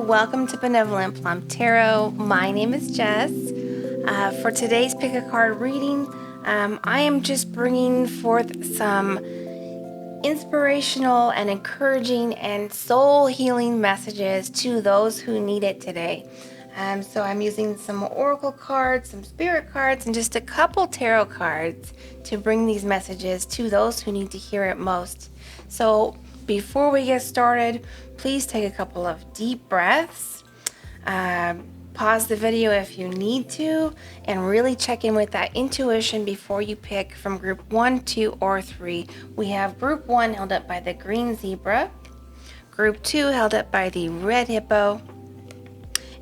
welcome to Benevolent Plum Tarot. My name is Jess. For today's Pick a Card reading, I am just bringing forth some inspirational and encouraging and soul healing messages to those who need it today. So I'm using some oracle cards, some spirit cards, and just a couple tarot cards to bring these messages to those who need to hear it most. So before we get started, please take a couple of deep breaths. Pause the video if you need to, and really check in with that intuition before you pick from group 1, 2, or 3. We have group 1 held up by the green zebra, group 2 held up by the red hippo,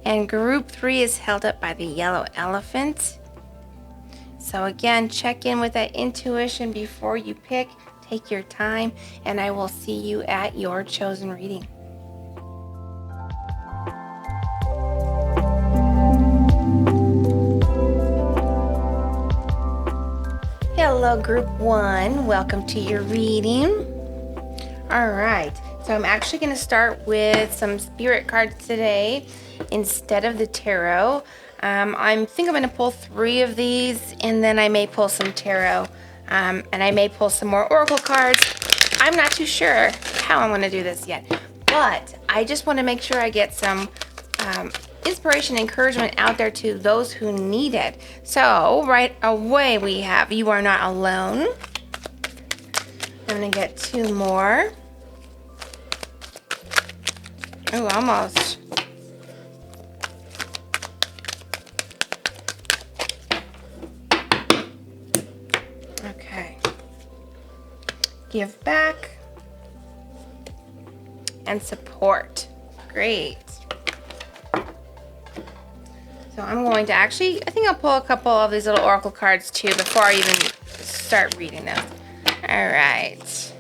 and group 3 is held up by the yellow elephant. So again, check in with that intuition before you pick. Take your time, and I will see you at your chosen reading. Hello, group 1. Welcome to your reading. All right, so I'm actually going to start with some spirit cards today instead of the tarot. I think I'm going to pull 3 of these, and then I may pull some tarot. And I may pull some more oracle cards. I'm not too sure how I'm going to do this yet, but I just want to make sure I get some inspiration, encouragement out there to those who need it. So right away we have You Are Not Alone. I'm going to get 2 more. Oh, almost. Give back and support. Great. So I'm going to I think I'll pull a couple of these little oracle cards too before I even start reading them. All right.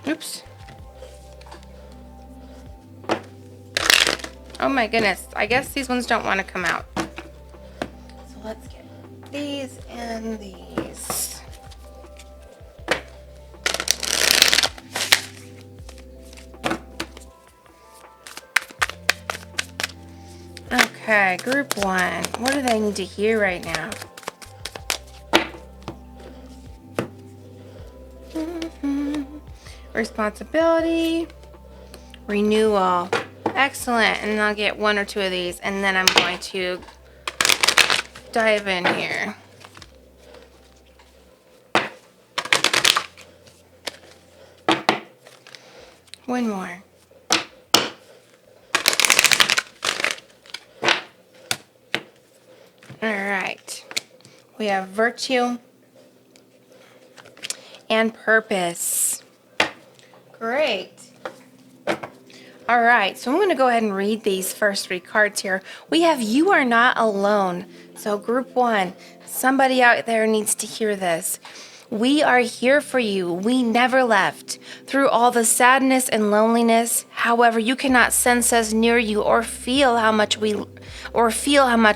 Oops. Oh my goodness. I guess these ones don't want to come out. So let's get these and these. Okay, group 1. What do they need to hear right now? Responsibility, renewal. Excellent. And I'll get 1 or 2 of these, and then I'm going to dive in here. One more. All right, we have virtue and purpose. Great. All right, so I'm going to go ahead and read these first 3 cards here. We have You Are Not Alone. So group 1, somebody out there needs to hear this. We are here for you. We never left. Through all the sadness and loneliness, however, you cannot sense us near you or feel how much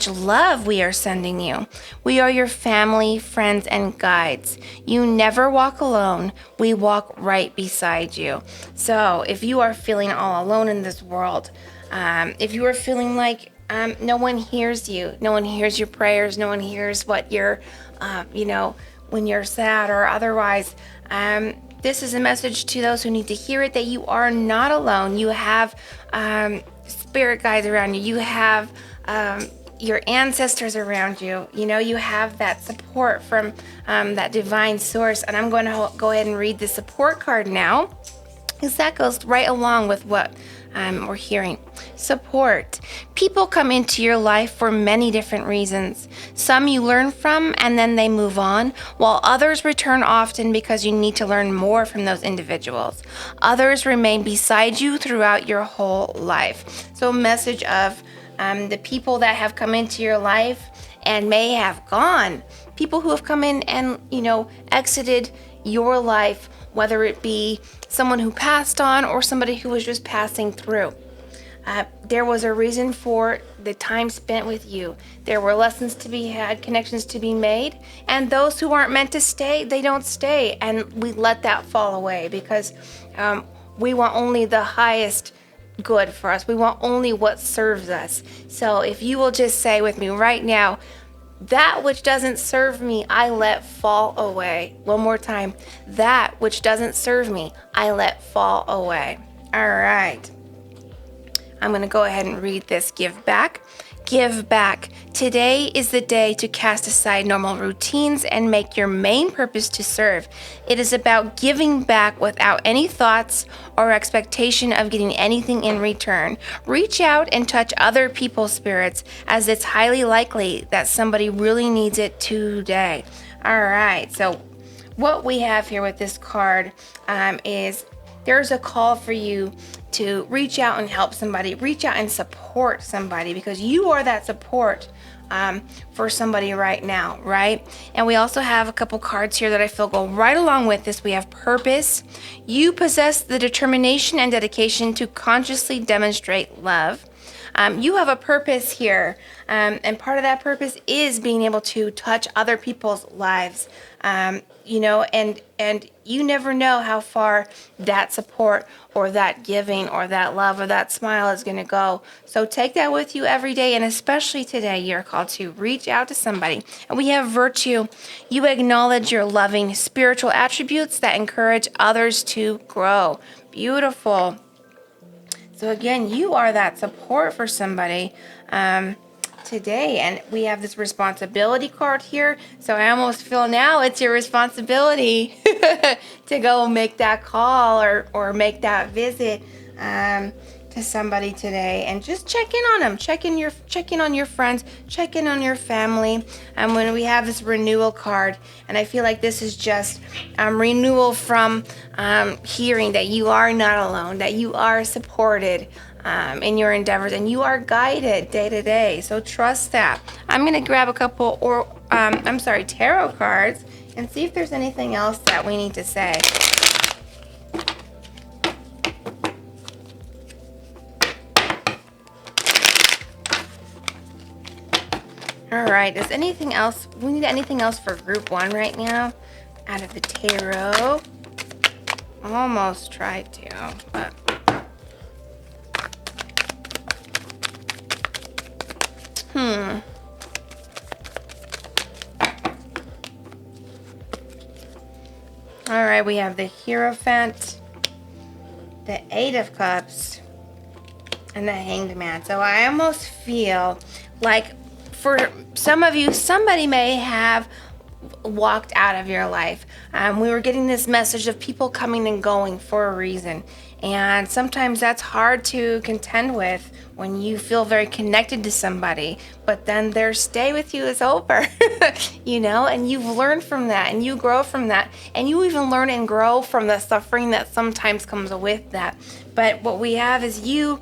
love we are sending you. We are your family, friends, and guides. You never walk alone. We walk right beside you. So if you are feeling all alone in this world, if you are feeling like no one hears you, no one hears your prayers, no one hears what you're, when you're sad or otherwise, this is a message to those who need to hear it, that you are not alone. You have spirit guides around you. You have your ancestors around you. You have that support from that divine source. And I'm going to go ahead and read the support card now, because that goes right along with what we're hearing. Support. People come into your life for many different reasons. Some you learn from and then they move on, while others return often because you need to learn more from those individuals. Others remain beside you throughout your whole life. So a message of the people that have come into your life and may have gone. People who have come in and, exited your life, whether it be someone who passed on or somebody who was just passing through. There was a reason for the time spent with you. There were lessons to be had, connections to be made, and those who aren't meant to stay, they don't stay, and we let that fall away because we want only the highest good for us. We want only what serves us. So if you will just say with me right now, that which doesn't serve me, I let fall away. One more time. That which doesn't serve me, I let fall away. All right. I'm going to go ahead and read this. Give back. Give back. Today is the day to cast aside normal routines and make your main purpose to serve. It is about giving back without any thoughts or expectation of getting anything in return. Reach out and touch other people's spirits, as it's highly likely that somebody really needs it today. All right. So what we have here with this card is there's a call for you to reach out and help somebody, reach out and support somebody, because you are that support for somebody right now, right? And we also have a couple cards here that I feel go right along with this. We have purpose. You possess the determination and dedication to consciously demonstrate love. You have a purpose here, and part of that purpose is being able to touch other people's lives, and you never know how far that support or that giving or that love or that smile is going to go. So take that with you every day, and especially today, you're called to reach out to somebody. And we have virtue. You acknowledge your loving spiritual attributes that encourage others to grow. Beautiful. So again, you are that support for somebody today. And we have this responsibility card here. So I almost feel now it's your responsibility to go make that call or make that visit to somebody today, and just check in on them, check in on your friends, check in on your family. And when we have this renewal card, and I feel like this is just renewal from hearing that you are not alone, that you are supported in your endeavors, and you are guided day to day. So trust that. I'm gonna grab a couple tarot cards and see if there's anything else that we need to say. All right, is anything else? We need anything else for group 1 right now out of the tarot? Almost tried to, but All right, we have the Hierophant, the 8 of Cups, and the Hanged Man. So I almost feel like for some of you, somebody may have walked out of your life. We were getting this message of people coming and going for a reason. And sometimes that's hard to contend with when you feel very connected to somebody, but then their stay with you is over, and you've learned from that, and you grow from that, and you even learn and grow from the suffering that sometimes comes with that. But what we have is you,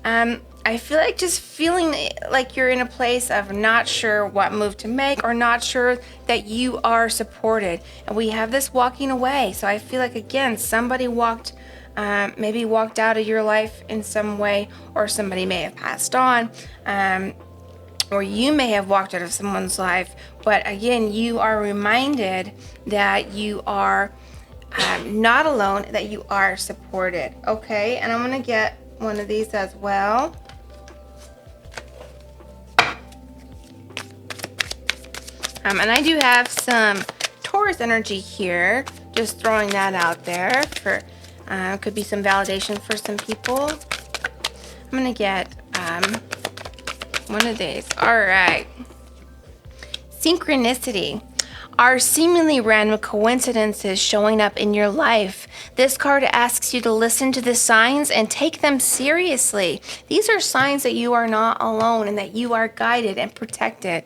I feel like just feeling like you're in a place of not sure what move to make, or not sure that you are supported. And we have this walking away. So I feel like, again, somebody maybe walked out of your life in some way, or somebody may have passed on, or you may have walked out of someone's life. But again, you are reminded that you are not alone, that you are supported. Okay, and I'm going to get one of these as well. And I do have some Taurus energy here, just throwing that out there for could be some validation for some people. I'm gonna get one of these. All right. Synchronicity are seemingly random coincidences showing up in your life. This card asks you to listen to the signs and take them seriously. These are signs that you are not alone and that you are guided and protected.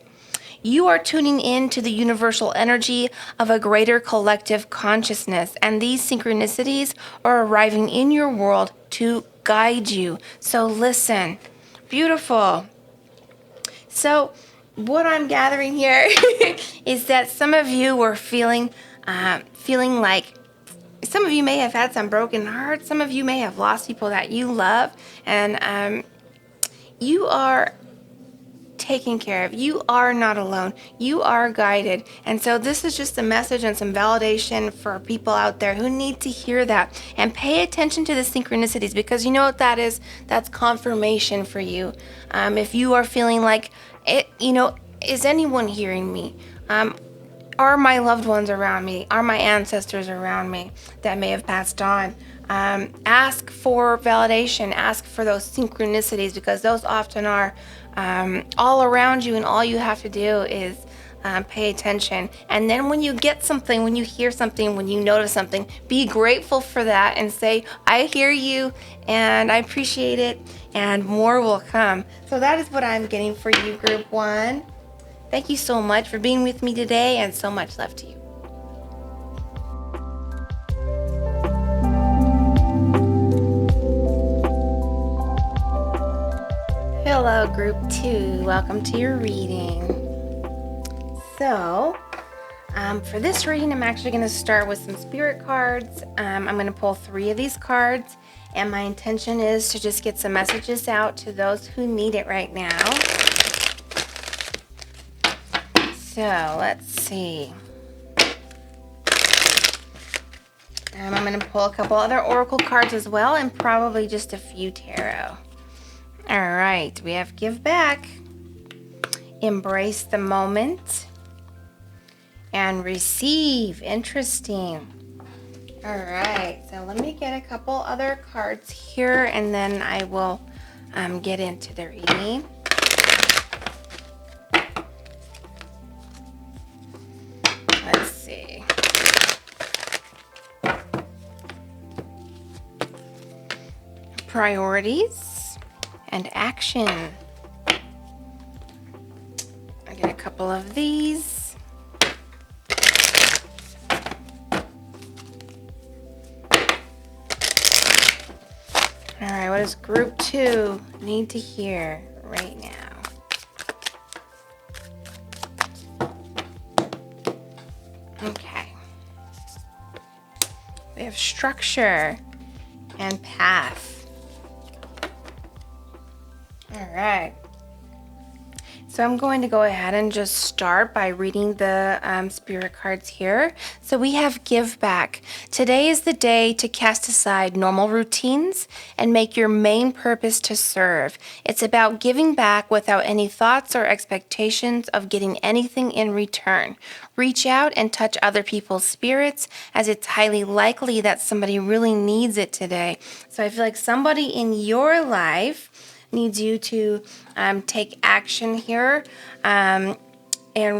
You are tuning in to the universal energy of a greater collective consciousness, and these synchronicities are arriving in your world to guide you. So listen. Beautiful. So what I'm gathering here is that some of you were feeling like, some of you may have had some broken hearts. Some of you may have lost people that you love, and you are taken care of. You are not alone. You are guided. And so this is just a message and some validation for people out there who need to hear that. And pay attention to the synchronicities, because you know what that is? That's confirmation for you. If you are feeling like, is anyone hearing me? Are my loved ones around me? Are my ancestors around me that may have passed on? Ask for validation. Ask for those synchronicities, because those often are all around you, and all you have to do is pay attention. And then when you get something, when you hear something, when you notice something, be grateful for that and say, I hear you and I appreciate it, and more will come. So that is what I'm getting for you, Group 1. Thank you so much for being with me today, and so much love to you. Hello, Group 2. Welcome to your reading. So, for this reading, I'm actually going to start with some spirit cards. I'm going to pull 3 of these cards, and my intention is to just get some messages out to those who need it right now. So, let's see. I'm going to pull a couple other oracle cards as well, and probably just a few tarot. All right, we have give back, embrace the moment, and receive. Interesting. All right, so let me get a couple other cards here, and then I will get into the reading. Let's see. Priorities and action. I get a couple of these. All right, what does Group 2 need to hear right now? Okay. We have structure and path. All right. So I'm going to go ahead and just start by reading the spirit cards here. So we have give back. Today is the day to cast aside normal routines and make your main purpose to serve. It's about giving back without any thoughts or expectations of getting anything in return. Reach out and touch other people's spirits, as it's highly likely that somebody really needs it today. So I feel like somebody in your life needs you to take action here and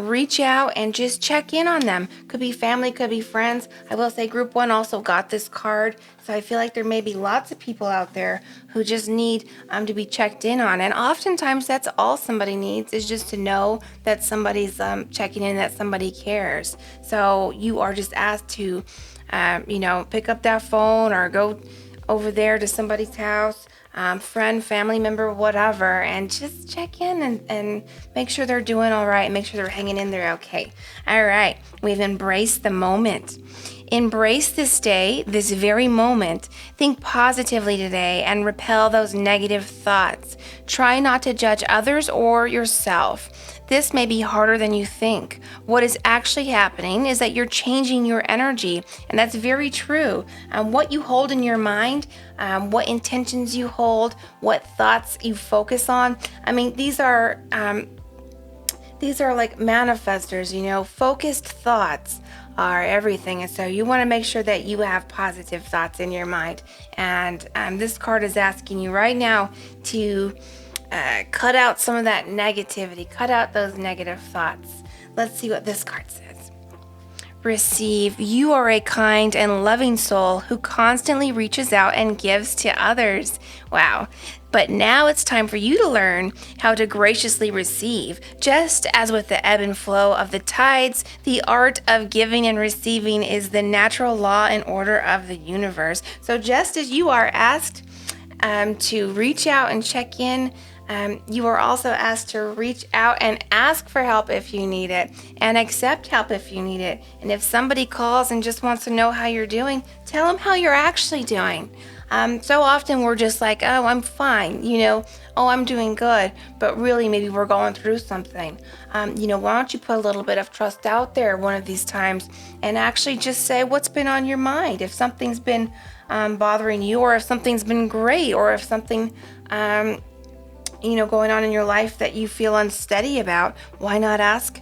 reach out and just check in on them. Could be family, could be friends. I will say Group 1 also got this card, so I feel like there may be lots of people out there who just need to be checked in on. And oftentimes that's all somebody needs, is just to know that somebody's checking in, that somebody cares. So you are just asked to pick up that phone or go over there to somebody's house, friend, family member, whatever, and just check in and make sure they're doing all right, make sure they're hanging in there okay. All right, we've embraced the moment. Embrace this day, this very moment. Think positively today and repel those negative thoughts. Try not to judge others or yourself. This may be harder than you think. What is actually happening is that you're changing your energy, and that's very true. What you hold in your mind, what intentions you hold, what thoughts you focus on. I mean, these are like manifestors, focused thoughts are everything. And so you want to make sure that you have positive thoughts in your mind. And this card is asking you right now to cut out some of that negativity, cut out those negative thoughts. Let's see what this card says. Receive. You are a kind and loving soul who constantly reaches out and gives to others. Wow. But now it's time for you to learn how to graciously receive. Just as with the ebb and flow of the tides, the art of giving and receiving is the natural law and order of the universe. So just as you are asked to reach out and check in You are also asked to reach out and ask for help if you need it, and accept help if you need it. And if somebody calls and just wants to know how you're doing, tell them how you're actually doing. So often we're just like, oh, I'm fine, oh, I'm doing good, but really maybe we're going through something. Why don't you put a little bit of trust out there one of these times and actually just say what's been on your mind. If something's been bothering you, or if something's been great, or if something going on in your life that you feel unsteady about, why not ask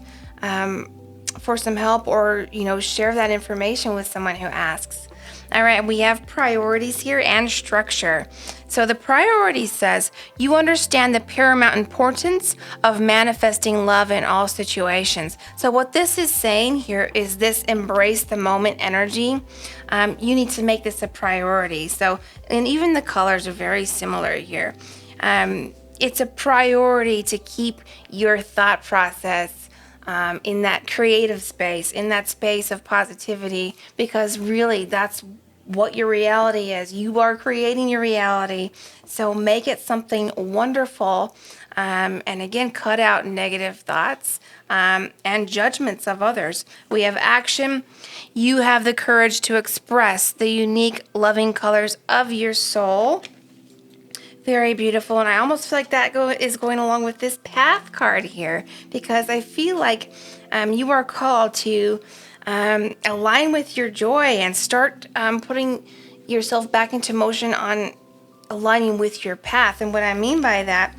for some help, or share that information with someone who asks. All right, we have priorities here and structure. So the priority says you understand the paramount importance of manifesting love in all situations. So what this is saying here is this embrace the moment energy. You need to make this a priority. So, and even the colors are very similar here. It's a priority to keep your thought process in that creative space, in that space of positivity, because really that's what your reality is. You are creating your reality. So make it something wonderful. And again, cut out negative thoughts and judgments of others. We have action. You have the courage to express the unique, loving colors of your soul. Very beautiful. And I almost feel like that is going along with this path card here, because I feel like you are called to align with your joy and start putting yourself back into motion on aligning with your path. And what I mean by that,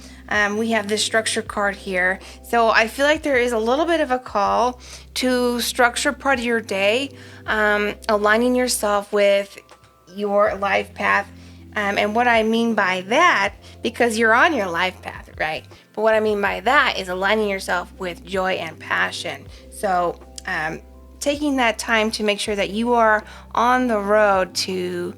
we have this structure card here. So I feel like there is a little bit of a call to structure part of your day, aligning yourself with your life path. And what I mean by that, because you're on your life path, right? But what I mean by that is aligning yourself with joy and passion. So taking that time to make sure that you are on the road to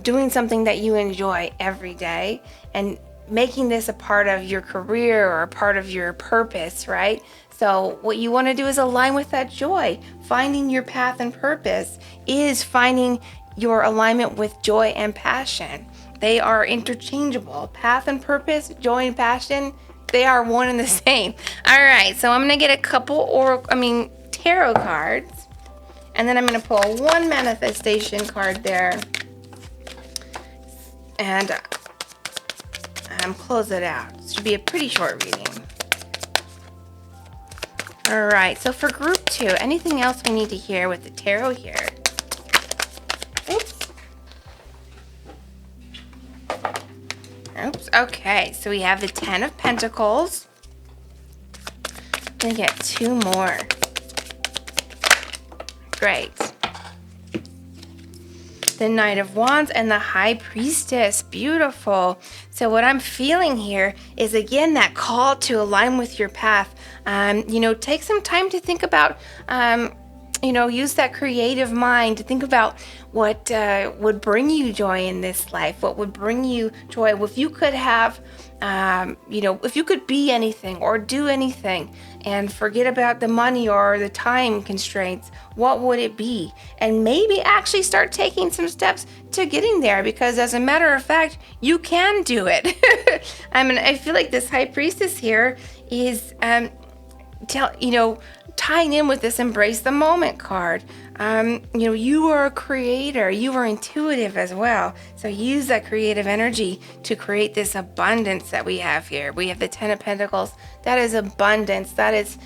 doing something that you enjoy every day, and making this a part of your career or a part of your purpose, right? So what you want to do is align with that joy. Finding your path and purpose is finding your alignment with joy and passion. They are interchangeable. Path and purpose, joy and passion, they are one and the same. All right, so I'm going to get a couple tarot cards, and then I'm going to pull one manifestation card there, and close it out. This should be a pretty short reading. All right, so for group 2, anything else we need to hear with the tarot here? Oops, okay, so we have the 10 of Pentacles. I'm gonna get 2 more. Great. The Knight of Wands and the High Priestess. Beautiful. So what I'm feeling here is, again, that call to align with your path. Take some time to think about, use that creative mind to think about what would bring you joy in this life, what would bring you joy. If you could have, if you could be anything or do anything and forget about the money or the time constraints, what would it be? And maybe actually start taking some steps to getting there, because as a matter of fact, you can do it. I feel like this High Priestess here is, tying in with this embrace the moment card. You are a creator, you are intuitive as well. So use that creative energy to create this abundance that we have here. We have the 10 of Pentacles. That is abundance. That is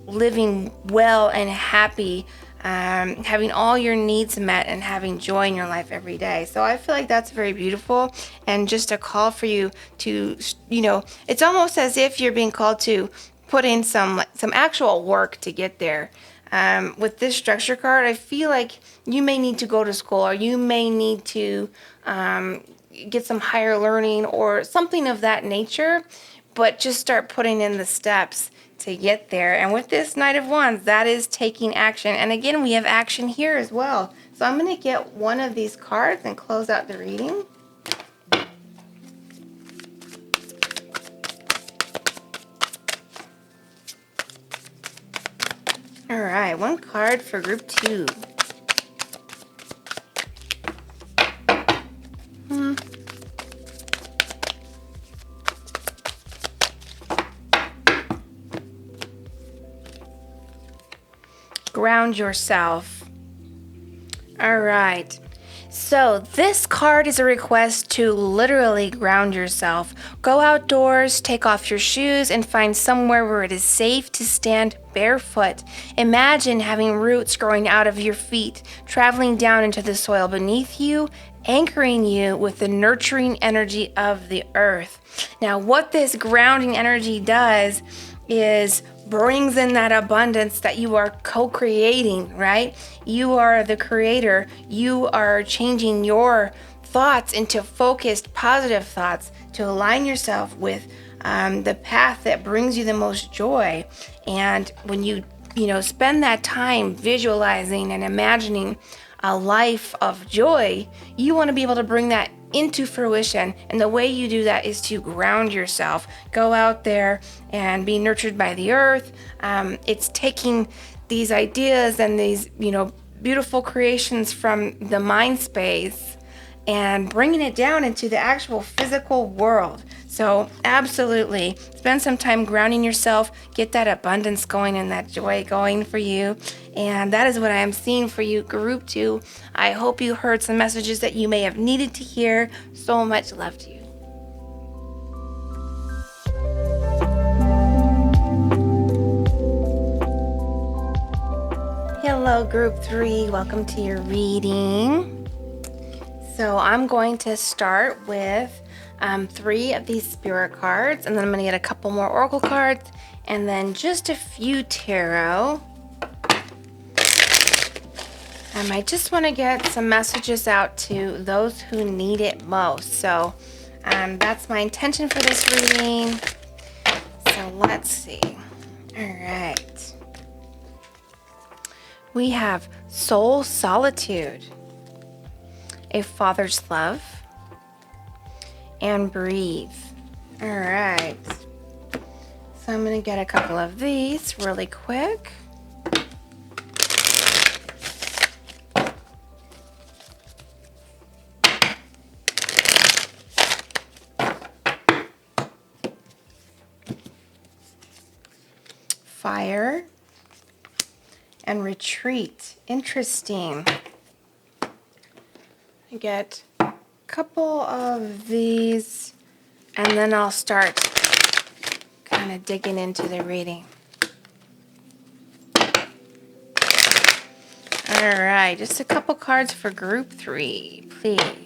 living well and happy, having all your needs met and having joy in your life every day. So I feel like that's very beautiful, and just a call for you to, it's almost as if you're being called to put in some actual work to get there. With this structure card, I feel like you may need to go to school, or you may need to get some higher learning or something of that nature, but just start putting in the steps to get there. And with this Knight of Wands, that is taking action. And again, we have action here as well. So I'm going to get one of these cards and close out the reading. All right, one card for group 2. ground yourself. All right. So this card is a request to literally ground yourself. Go outdoors, take off your shoes, and find somewhere where it is safe to stand barefoot. Imagine having roots growing out of your feet, traveling down into the soil beneath you, anchoring you with the nurturing energy of the earth. Now, what this grounding energy does is brings in that abundance that you are co-creating, right? You are the creator. You are changing your thoughts into focused, positive thoughts to align yourself with the path that brings you the most joy. And when you spend that time visualizing and imagining a life of joy, you want to be able to bring that into fruition. And the way you do that is to ground yourself. Go out there and be nurtured by the earth. It's taking these ideas and these, beautiful creations from the mind space and bringing it down into the actual physical world. So absolutely, spend some time grounding yourself, get that abundance going and that joy going for you. And that is what I am seeing for you, Group 2. I hope you heard some messages that you may have needed to hear. So much love to you. Hello, Group 3. Welcome to your reading. So I'm going to start with 3 of these spirit cards, and then I'm going to get a couple more oracle cards, and then just a few tarot. I just want to get some messages out to those who need it most. So that's my intention for this reading. So let's see. All right. We have soul solitude, a father's love, and breathe. All right. So I'm going to get a couple of these really quick. Fire and retreat. Interesting. I get a couple of these and then I'll start kind of digging into the reading. All right, just a couple cards for Group 3, please.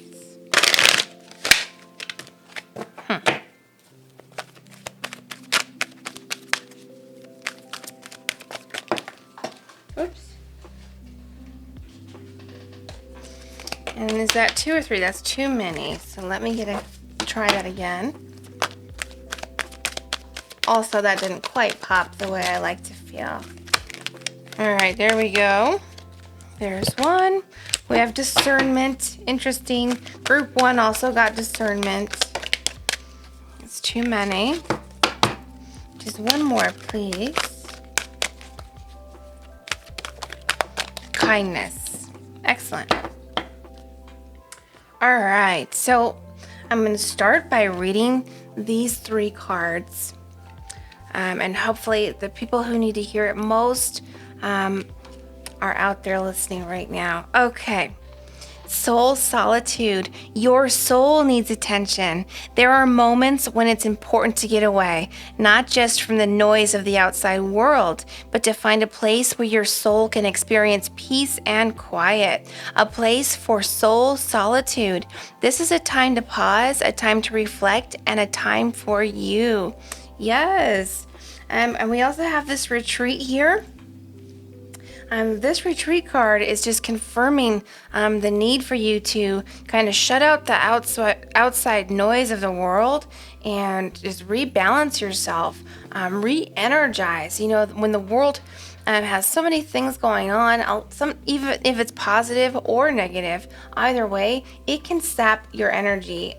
Oops. And is that 2 or 3? That's too many. So let me try that again. Also, that didn't quite pop the way I like to feel. All right, there we go. There's one. We have discernment. Interesting. Group 1 also got discernment. It's too many. Just one more, please. Kindness. Excellent. All right, so I'm going to start by reading these 3 cards. And hopefully the people who need to hear it most are out there listening right now. Okay. Soul solitude. Your soul needs attention. There are moments when it's important to get away, not just from the noise of the outside world, but to find a place where your soul can experience peace and quiet. A place for soul solitude. This is a time to pause, a time to reflect, and a time for you. Yes. And we also have this retreat here. This retreat card is just confirming the need for you to kind of shut out the outside noise of the world and just rebalance yourself, re-energize. When the world has so many things going on, even if it's positive or negative, either way, it can sap your energy.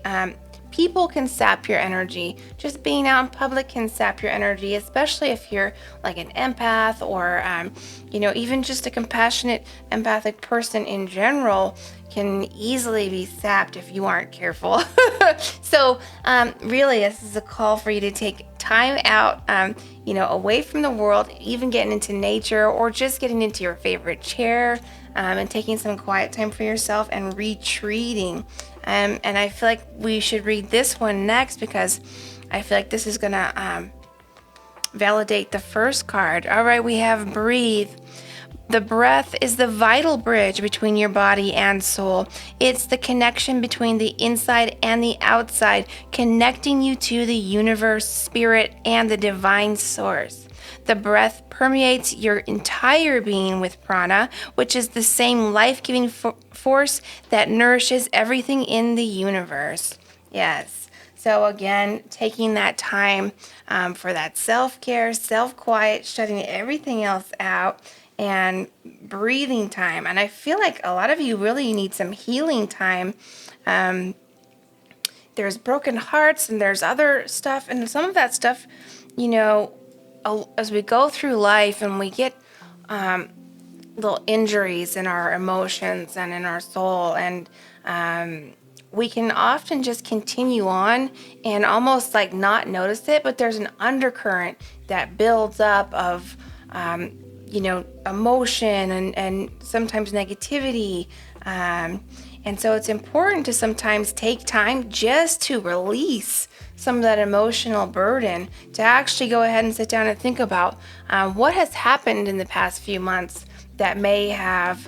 People can sap your energy. Just being out in public can sap your energy, especially if you're like an empath or, even just a compassionate, empathic person in general can easily be sapped if you aren't careful. So really, this is a call for you to take time out, away from the world, even getting into nature or just getting into your favorite chair, and taking some quiet time for yourself and retreating. And I feel like we should read this one next because I feel like this is going to validate the first card. All right, we have breathe. The breath is the vital bridge between your body and soul. It's the connection between the inside and the outside, connecting you to the universe, spirit, and the divine source. The breath permeates your entire being with prana, which is the same life-giving force that nourishes everything in the universe. Yes. So again, taking that time for that self-care, self-quiet, shutting everything else out, and breathing time. And I feel like a lot of you really need some healing time. There's broken hearts and there's other stuff. And some of that stuff, as we go through life and we get little injuries in our emotions and in our soul, and we can often just continue on and almost like not notice it, but there's an undercurrent that builds up of emotion and sometimes negativity. And so it's important to sometimes take time just to release some of that emotional burden, to actually go ahead and sit down and think about what has happened in the past few months that may have,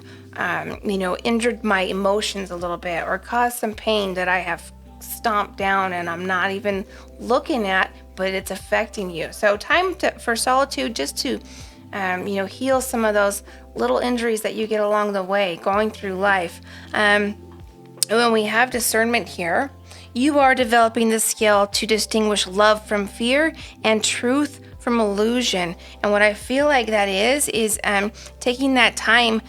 injured my emotions a little bit or caused some pain that I have stomped down and I'm not even looking at, but it's affecting you. So time for solitude, just to heal some of those little injuries that you get along the way going through life. And when we have discernment here, you are developing the skill to distinguish love from fear and truth from illusion. And what I feel like that is taking that time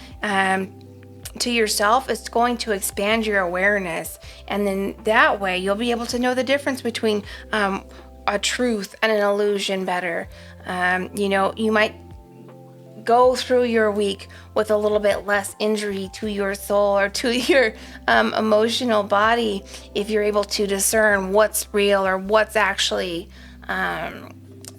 to yourself is going to expand your awareness. And then that way you'll be able to know the difference between a truth and an illusion better. You might go through your week with a little bit less injury to your soul or to your emotional body if you're able to discern what's real or what's actually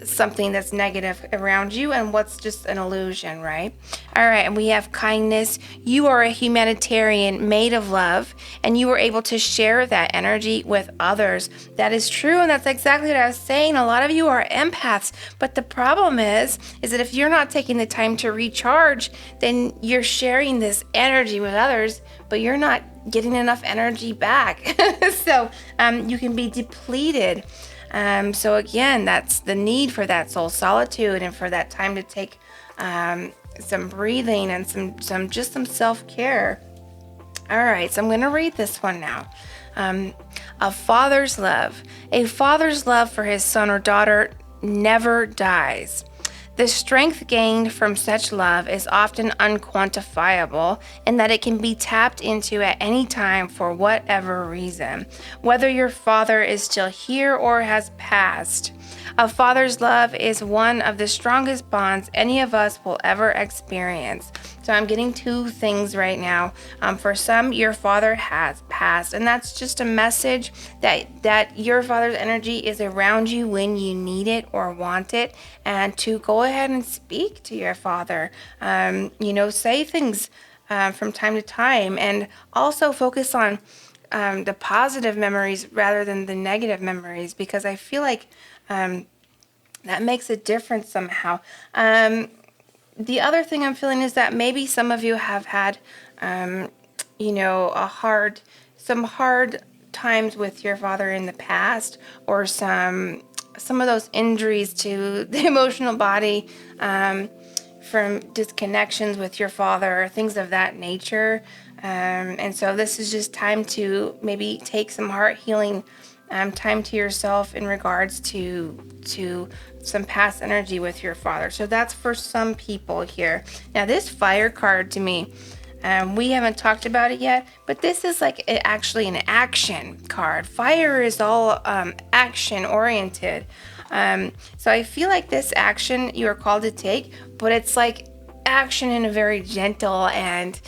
something that's negative around you and what's just an illusion, right? All right, and we have kindness. You are a humanitarian made of love, and you are able to share that energy with others. That is true, and that's exactly what I was saying. A lot of you are empaths, but the problem is that if you're not taking the time to recharge, then you're sharing this energy with others, but you're not getting enough energy back. So you can be depleted. So again, that's the need for that soul solitude and for that time to take some breathing and some self-care. All right, so I'm going to read this one now. A father's love. A father's love for his son or daughter never dies. The strength gained from such love is often unquantifiable in that it can be tapped into at any time for whatever reason, whether your father is still here or has passed. A father's love is one of the strongest bonds any of us will ever experience. So I'm getting two things right now. For some, your father has passed, and that's just a message that your father's energy is around you when you need it or want it, and to go ahead and speak to your father. Say things from time to time, and also focus on the positive memories rather than the negative memories, because I feel like that makes a difference somehow. The other thing I'm feeling is that maybe some of you have had, some hard times with your father in the past, or some of those injuries to the emotional body from disconnections with your father, or things of that nature. And so this is just time to maybe take some heart healing time to yourself in regards to some past energy with your father. So that's for some people here. Now this fire card to me, we haven't talked about it yet, but this is like actually an action card. Fire is all action oriented. So I feel like this action you are called to take, but it's like action in a very gentle and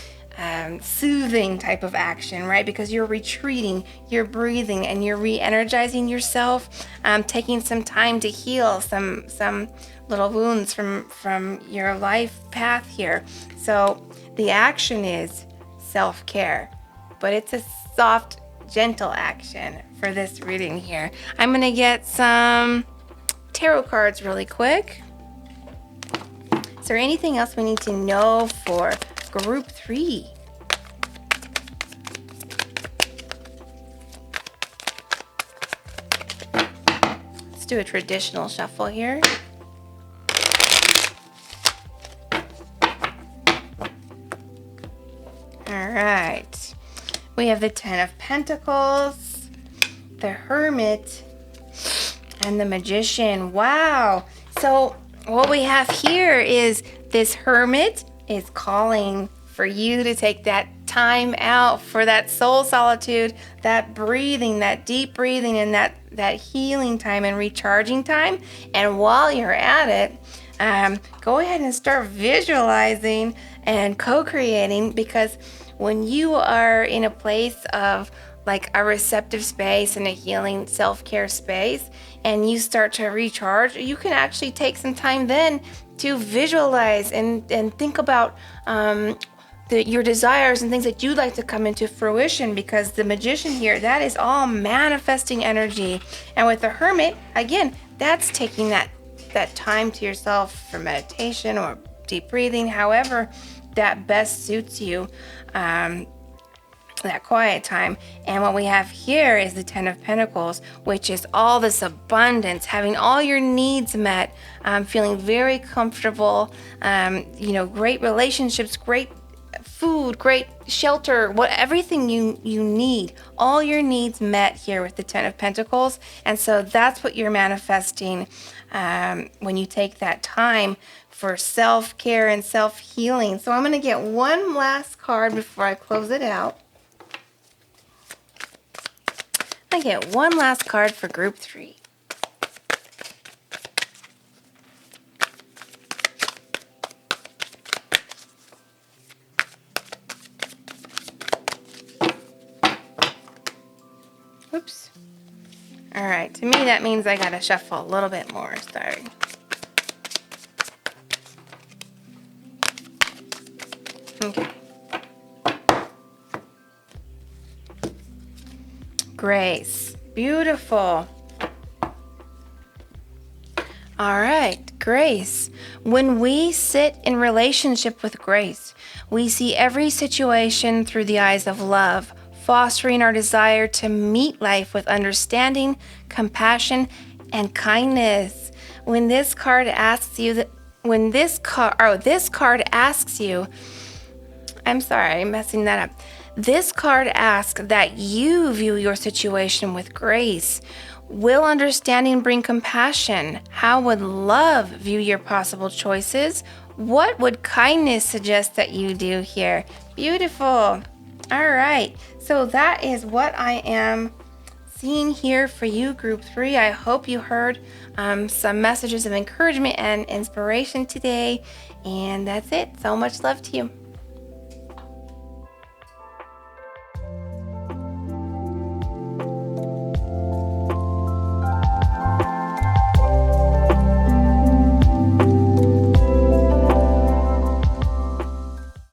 soothing type of action, right? Because you're retreating, you're breathing, and you're re-energizing yourself, taking some time to heal some little wounds from your life path here. So the action is self-care, but it's a soft, gentle action for this reading here. I'm gonna get some tarot cards really quick. Is there anything else we need to know for group 3? Let's do a traditional shuffle here. All right. We have the 10 of Pentacles, the Hermit, and the Magician. Wow. So what we have here is this Hermit is calling for you to take that time out for that soul solitude, that breathing, that deep breathing, and that healing time and recharging time. And while you're at it, go ahead and start visualizing and co-creating, because when you are in a place of like a receptive space and a healing self-care space, and you start to recharge, you can actually take some time then to visualize and think about your desires and things that you'd like to come into fruition, because the Magician here, that is all manifesting energy. And with the Hermit, again, that's taking that time to yourself for meditation or deep breathing, however that best suits you, that quiet time. And what we have here is the 10 of Pentacles, which is all this abundance, having all your needs met, feeling very comfortable, great relationships, great food, great shelter, everything you need, all your needs met here with the 10 of Pentacles. And so that's what you're manifesting when you take that time for self-care and self-healing. So I'm going to get one last card before I close it out. I get one last card for group 3. Oops. All right, to me that means I gotta shuffle a little bit more. Sorry. Okay. Grace. Beautiful. All right, grace. When we sit in relationship with grace, we see every situation through the eyes of love, fostering our desire to meet life with understanding, compassion, and kindness. When this card asks you this card asks you, I'm sorry, I'm messing that up. This card asks that you view your situation with grace. Will understanding bring compassion? How would love view your possible choices? What would kindness suggest that you do here? Beautiful. All right. So that is what I am seeing here for you, group 3. I hope you heard some messages of encouragement and inspiration today. And that's it. So much love to you.